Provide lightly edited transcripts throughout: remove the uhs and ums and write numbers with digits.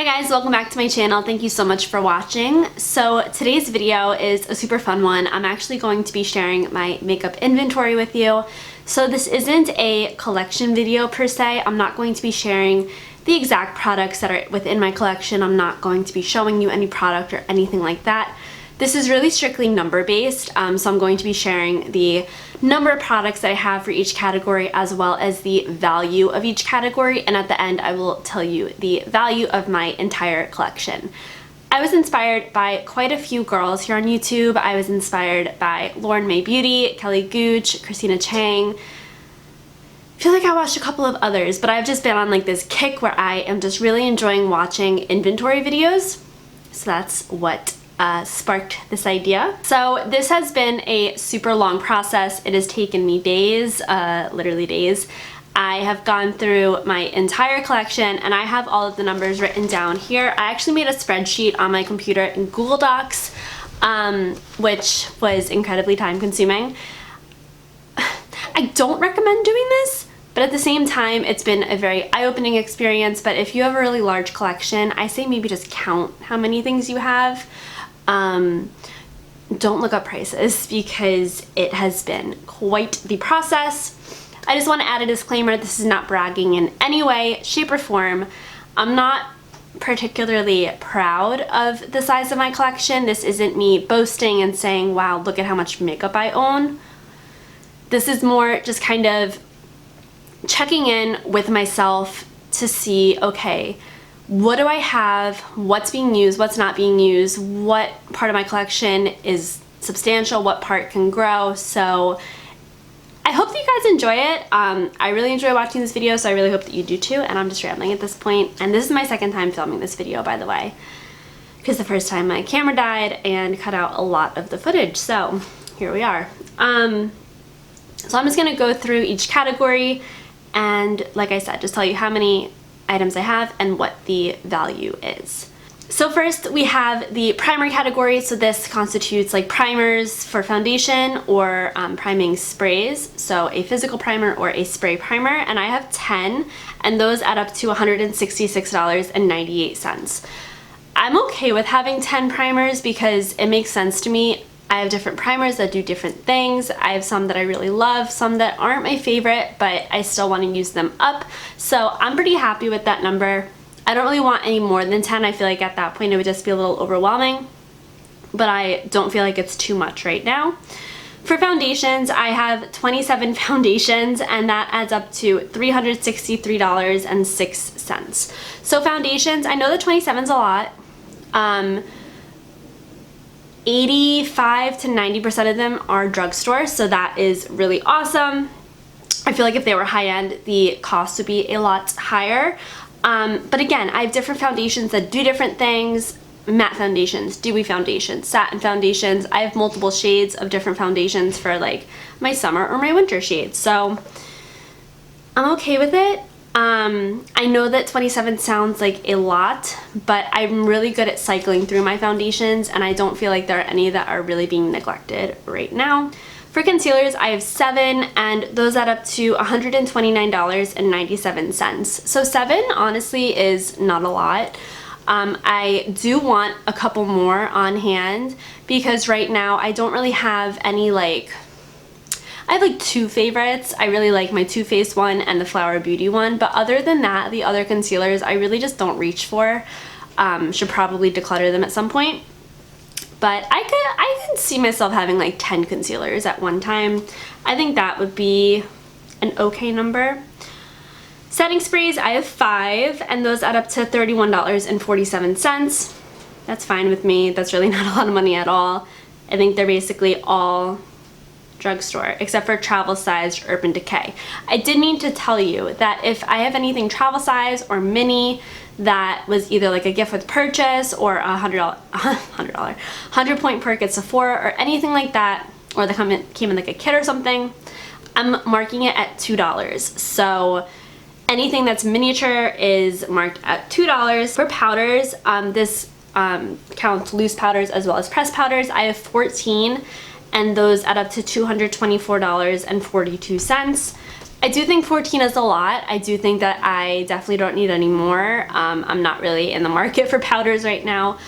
Hi guys, welcome back to my channel. Thank you so much for watching. So today's video is a super fun one. I'm actually going to be sharing my makeup inventory with you. So this isn't a collection video per se. I'm not going to be sharing the exact products that are within my collection. I'm not going to be showing you any product or anything like that. This is really strictly number based, so I'm going to be sharing the number of products that I have for each category as well as the value of each category, and at the end I will tell you the value of my entire collection. I was inspired by quite a few girls here on YouTube. I was inspired by Mae Beauty, Kelly Gooch, Christina Chang. I feel like I watched a couple of others, but I've just been on like this kick where I am just really enjoying watching inventory videos. So that's what sparked this idea. So this has been a super long process. It has taken me days, literally days. I have gone through my entire collection and I have all of the numbers written down here. I actually made a spreadsheet on my computer in Google Docs, which was incredibly time consuming. I don't recommend doing this, but at the same time, it's been a very eye-opening experience. But if you have a really large collection, I say maybe just count how many things you have. Don't look up prices because it has been quite the process. I just want to add a disclaimer, this is not bragging in any way, shape, or form. I'm not particularly proud of the size of my collection. This isn't me boasting and saying, wow, look at how much makeup I own. This is more just kind of checking in with myself to see, okay, what do I have, what's being used, what's not being used, what part of my collection is substantial, what part can grow. So I hope that you guys enjoy it. I really enjoy watching this video, so I really hope that you do too, and I'm just rambling at this point. And this is my second time filming this video, by the way, because the first time my camera died and cut out a lot of the footage, so here we are. So I'm just gonna go through each category and, like I said, just tell you how many items I have and what the value is. So first we have the primer category. So this constitutes like primers for foundation or priming sprays. So a physical primer or a spray primer, and I have 10, and those add up to $166.98. I'm okay with having 10 primers because it makes sense to me. I have different primers that do different things. I have some that I really love, some that aren't my favorite, but I still want to use them up. So I'm pretty happy with that number. I don't really want any more than 10. I feel like at that point it would just be a little overwhelming, but I don't feel like it's too much right now. For foundations, I have 27 foundations, and that adds up to $363.06. So foundations, I know that 27 is a lot. 85 to 90% of them are drugstore, so that is really awesome. I feel like if they were high-end, the cost would be a lot higher. But again, I have different foundations that do different things. Matte foundations, dewy foundations, satin foundations. I have multiple shades of different foundations for like my summer or my winter shades, so I'm okay with it. I know that 27 sounds like a lot, but I'm really good at cycling through my foundations, and I don't feel like there are any that are really being neglected right now. For concealers, I have 7, and those add up to $129.97. So 7 honestly is not a lot. I do want a couple more on hand because right now I don't really have any like, I have like 2 favorites. I really like my Too Faced one and the Flower Beauty one, but other than that, the other concealers I really just don't reach for. Should probably declutter them at some point. But I could see myself having like 10 concealers at one time. I think that would be an okay number. Setting sprays, I have 5, and those add up to $31.47. That's fine with me. That's really not a lot of money at all. I think they're basically all drugstore, except for travel sized Urban Decay. I did mean to tell you that if I have anything travel size or mini that was either like a gift with purchase or a $100 point perk at Sephora or anything like that, or they came in like a kit or something, I'm marking it at $2. So anything that's miniature is marked at $2. For powders, this counts loose powders as well as pressed powders. I have 14, and those add up to $224.42. I do think 14 is a lot. I do think that I definitely don't need any more. I'm not really in the market for powders right now.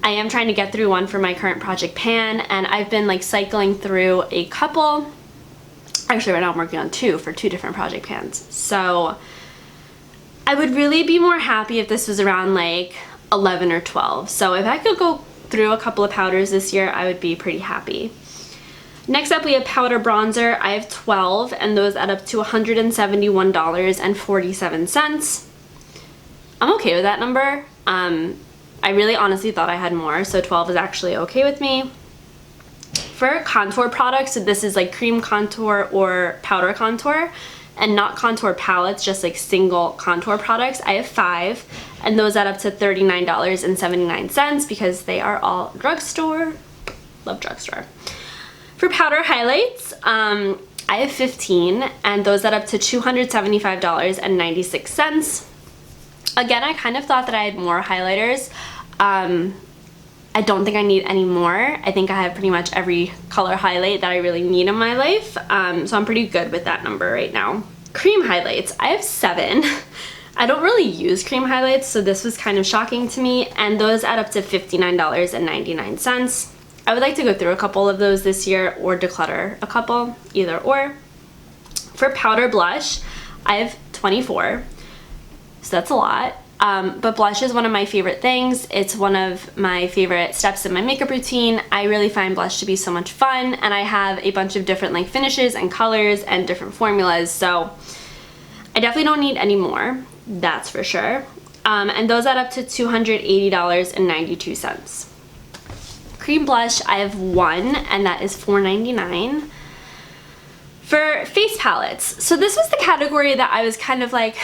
I am trying to get through one for my current project pan, and I've been like cycling through a couple. Actually, right now I'm working on two for two different project pans. So I would really be more happy if this was around like 11 or 12. So if I could go through a couple of powders this year, I would be pretty happy. Next up, we have powder bronzer. I have 12, and those add up to $171.47. I'm okay with that number. I really honestly thought I had more, so 12 is actually okay with me. For contour products, so this is like cream contour or powder contour, and not contour palettes, just like single contour products. I have 5, and those add up to $39.79 because they are all drugstore. Love drugstore. For powder highlights, I have 15, and those add up to $275.96. Again, I kind of thought that I had more highlighters. I don't think I need any more. I think I have pretty much every color highlight that I really need in my life, so I'm pretty good with that number right now. Cream highlights, I have 7. I don't really use cream highlights, so this was kind of shocking to me, and those add up to $59.99. I would like to go through a couple of those this year or declutter a couple, either or. For powder blush, I have 24, so that's a lot. But blush is one of my favorite things. It's one of my favorite steps in my makeup routine. I really find blush to be so much fun, and I have a bunch of different like finishes and colors and different formulas, so I definitely don't need any more, that's for sure. And those add up to $280.92. Cream blush, I have 1, and that is $4.99. For face palettes, so this was the category that I was kind of like,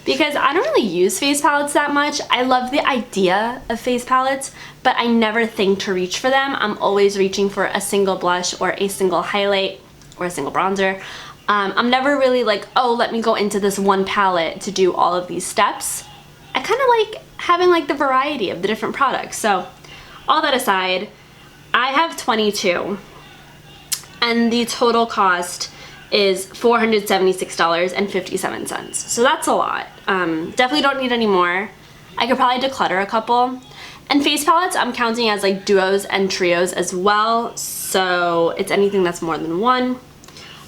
because I don't really use face palettes that much. I love the idea of face palettes, but I never think to reach for them. I'm always reaching for a single blush or a single highlight or a single bronzer. I'm never really like, oh, let me go into this one palette to do all of these steps. I kind of like having like the variety of the different products. So all that aside, I have 22, and the total cost is $476.57. So that's a lot. Definitely don't need any more. I could probably declutter a couple. And face palettes, I'm counting as like duos and trios as well. So it's anything that's more than 1.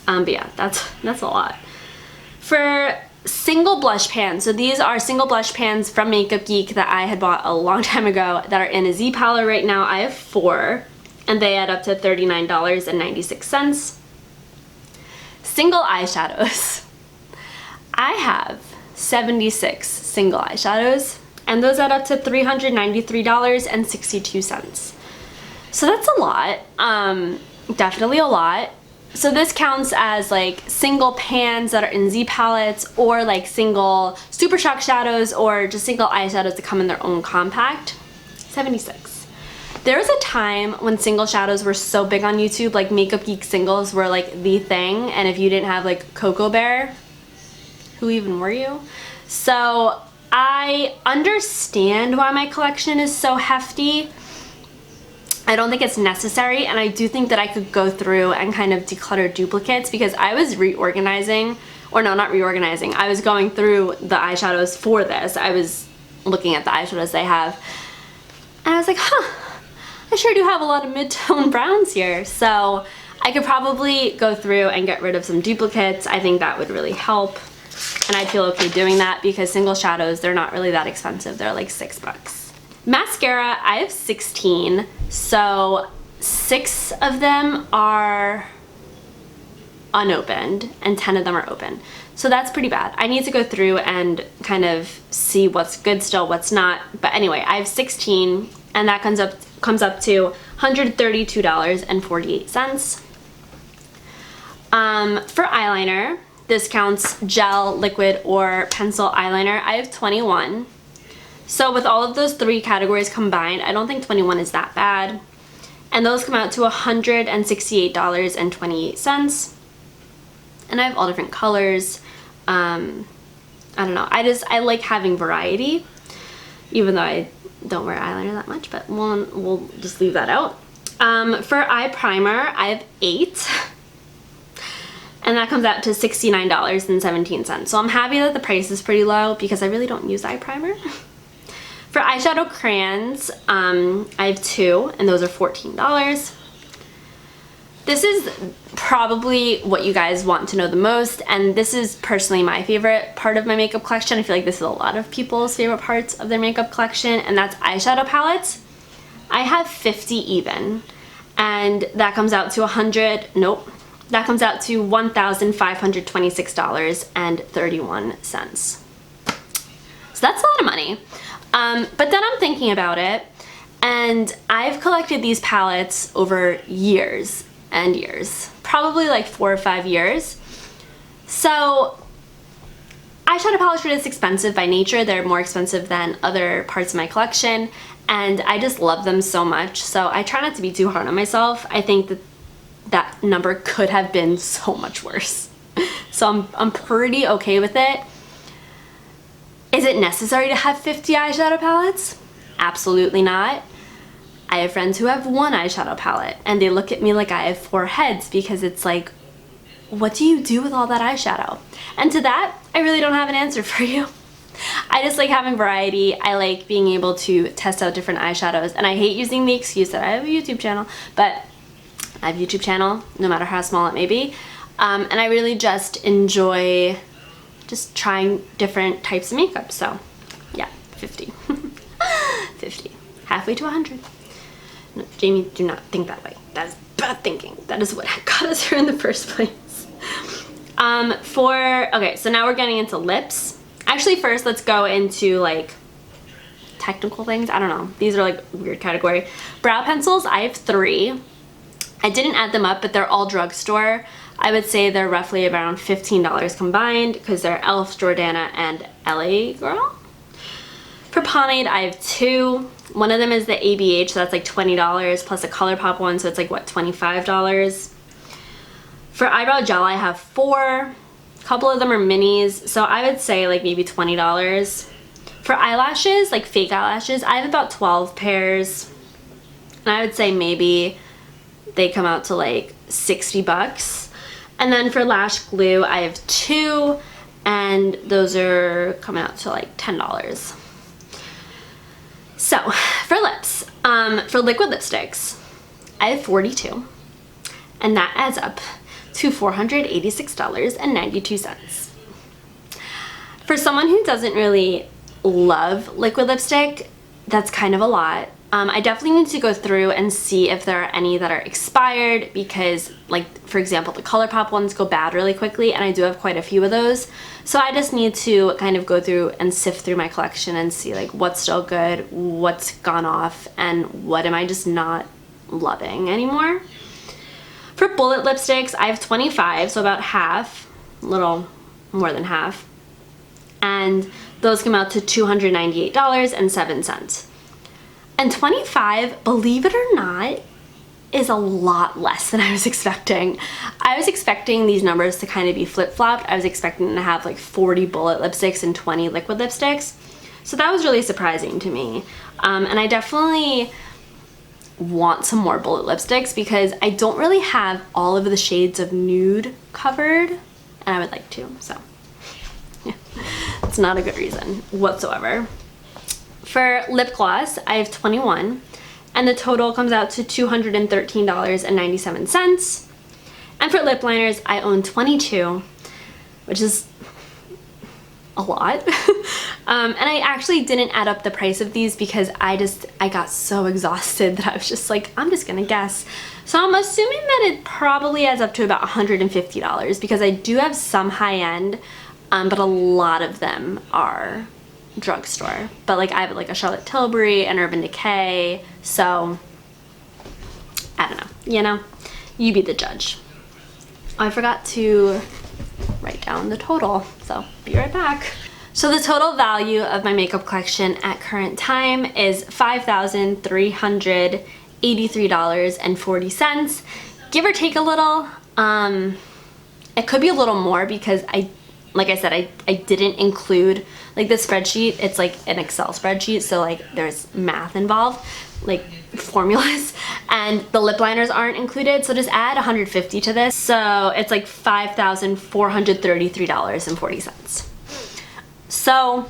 But yeah, that's a lot. For single blush pans, so these are single blush pans from Makeup Geek that I had bought a long time ago that are in a Z Pala right now. I have 4, and they add up to $39.96. Single eyeshadows. I have 76 single eyeshadows, and those add up to $393.62. So that's a lot. Definitely a lot. So this counts as like single pans that are in Z palettes, or like single Super Shock shadows, or just single eyeshadows that come in their own compact. 76. There was a time when single shadows were so big on YouTube, like Makeup Geek singles were like the thing, and if you didn't have like Cocoa Bear, who even were you? So I understand why my collection is so hefty. I don't think it's necessary, and I do think that I could go through and kind of declutter duplicates, because I was reorganizing, or no, not reorganizing, I was going through the eyeshadows for this. I was looking at the eyeshadows they have, and I was like, I sure do have a lot of mid-tone browns here. So I could probably go through and get rid of some duplicates. I think that would really help, and I'd feel okay doing that, because single shadows, they're not really that expensive. They're like $6. Mascara, I have 16, so 6 of them are unopened and 10 of them are open. So that's pretty bad. I need to go through and kind of see what's good still, what's not. But anyway, I have 16, and that comes up to $132.48. For eyeliner, this counts gel, liquid, or pencil eyeliner. I have 21. So with all of those 3 categories combined, I don't think 21 is that bad. And those come out to $168.28. And I have all different colors. I don't know. I like having variety, even though I don't wear eyeliner that much, but we'll just leave that out. For eye primer, I have 8. and that comes out to $69.17. So I'm happy that the price is pretty low because I really don't use eye primer. For eyeshadow crayons, I have 2, and those are $14. This is probably what you guys want to know the most, and this is personally my favorite part of my makeup collection. I feel like this is a lot of people's favorite parts of their makeup collection, and that's eyeshadow palettes. I have 50 even, and that comes out to that comes out to $1,526.31. So that's a lot of money. But then I'm thinking about it, and I've collected these palettes over years and years, probably like 4 or 5 years. So eyeshadow palettes are just expensive by nature. They're more expensive than other parts of my collection, and I just love them so much. So I try not to be too hard on myself. I think that that number could have been so much worse. So I'm pretty okay with it. Is it necessary to have 50 eyeshadow palettes? Absolutely not. I have friends who have 1 eyeshadow palette, and they look at me like I have 4 heads, because it's like, what do you do with all that eyeshadow? And to that, I really don't have an answer for you. I just like having variety. I like being able to test out different eyeshadows, and I hate using the excuse that I have a YouTube channel, but I have a YouTube channel, no matter how small it may be, and I really just enjoy just trying different types of makeup. So yeah, 50. 50. Halfway to 100. No, Jamie, do not think that way. That is bad thinking. That is what got us here in the first place. Okay, so now we're getting into lips. Actually, first let's go into like technical things. I don't know. These are like weird category. Brow pencils, I have 3. I didn't add them up, but they're all drugstore. I would say they're roughly around $15 combined, because they're e.l.f., Jordana, and LA Girl. For pomade, I have 2. One of them is the ABH, so that's like $20, plus a ColourPop one, so it's like, what, $25? For eyebrow gel, I have 4. A couple of them are minis, so I would say like maybe $20. For eyelashes, like fake eyelashes, I have about 12 pairs. And I would say maybe they come out to like 60 bucks. And then for lash glue, I have 2, and those are coming out to like $10. So for lips, for liquid lipsticks, I have 42, and that adds up to $486.92. For someone who doesn't really love liquid lipstick, that's kind of a lot. I definitely need to go through and see if there are any that are expired, because like, for example, the ColourPop ones go bad really quickly, and I do have quite a few of those. So I just need to kind of go through and sift through my collection and see like what's still good, what's gone off, and what am I just not loving anymore. For bullet lipsticks, I have 25, so about half, a little more than half. And those come out to $298.07. And 25, believe it or not, is a lot less than I was expecting. I was expecting these numbers to kind of be flip-flopped. I was expecting to have like 40 bullet lipsticks and 20 liquid lipsticks. So that was really surprising to me. And I definitely want some more bullet lipsticks, because I don't really have all of the shades of nude covered, and I would like to, so yeah. It's not a good reason whatsoever. For lip gloss, I have 21, and the total comes out to $213.97. And for lip liners, I own 22, which is a lot. And I actually didn't add up the price of these, because I got so exhausted that I was just like, I'm just gonna guess. So I'm assuming that it probably adds up to about $150, because I do have some high-end, but a lot of them are drugstore. But like, I have like a Charlotte Tilbury and Urban Decay, so I don't know, you know, you be the judge. Oh, I forgot to write down the total, so be right back. So the total value of my makeup collection at current time is $5,383.40, give or take a little. It could be a little more, because I like I said, I didn't include, like the spreadsheet, it's like an Excel spreadsheet, so like there's math involved, like formulas, and the lip liners aren't included, so just add 150 to this. So it's like $5,433.40. So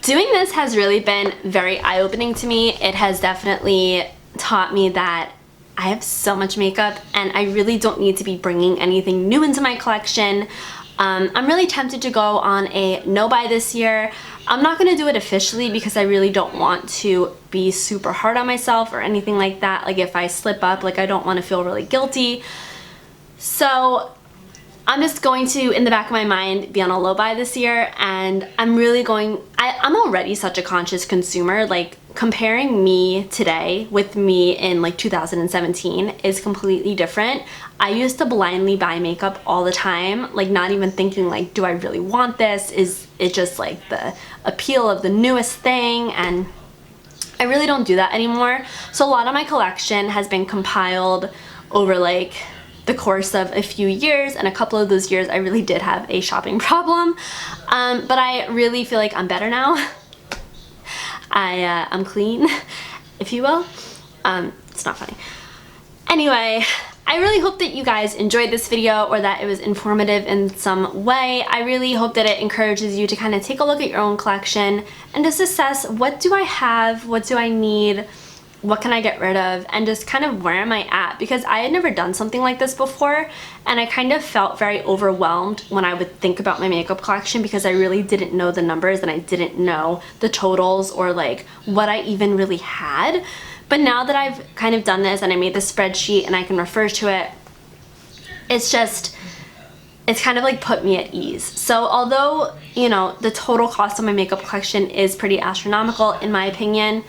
doing this has really been very eye-opening to me. It has definitely taught me that I have so much makeup and I really don't need to be bringing anything new into my collection. I'm really tempted to go on a no buy this year. I'm not going to do it officially because I really don't want to be super hard on myself or anything like that. Like if I slip up, like I don't want to feel really guilty. So I'm just going to, in the back of my mind, be on a low buy this year, and I'm really going, I'm already such a conscious consumer. Like comparing me today with me in like 2017 is completely different. I used to blindly buy makeup all the time, like not even thinking like, do I really want this? Is it just like the appeal of the newest thing? And I really don't do that anymore. So a lot of my collection has been compiled over like the course of a few years, and a couple of those years I really did have a shopping problem, but I really feel like I'm better now. I'm clean, if you will. It's not funny. Anyway, I really hope that you guys enjoyed this video or that it was informative in some way. I really hope that it encourages you to kind of take a look at your own collection and just assess, what do I have, what do I need, what can I get rid of, and just kind of where am I at, because I had never done something like this before, and I kind of felt very overwhelmed when I would think about my makeup collection because I really didn't know the numbers and I didn't know the totals or like what I even really had. But now that I've kind of done this and I made this spreadsheet and I can refer to it, it's kind of like put me at ease. So although, you know, the total cost of my makeup collection is pretty astronomical in my opinion,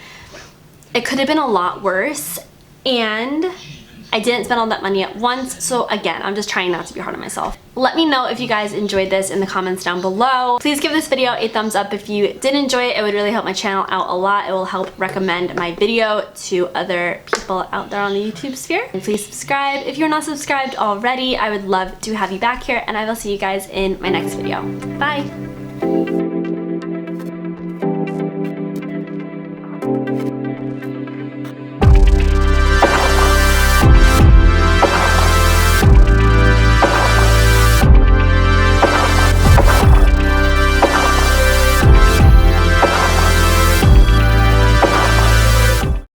it could have been a lot worse, and I didn't spend all that money at once. So again, I'm just trying not to be hard on myself. Let me know if you guys enjoyed this in the comments down below. Please give this video a thumbs up if you did enjoy it. It would really help my channel out a lot. It will help recommend my video to other people out there on the YouTube sphere. And please subscribe if you're not subscribed already. I would love to have you back here, and I will see you guys in my next video. Bye!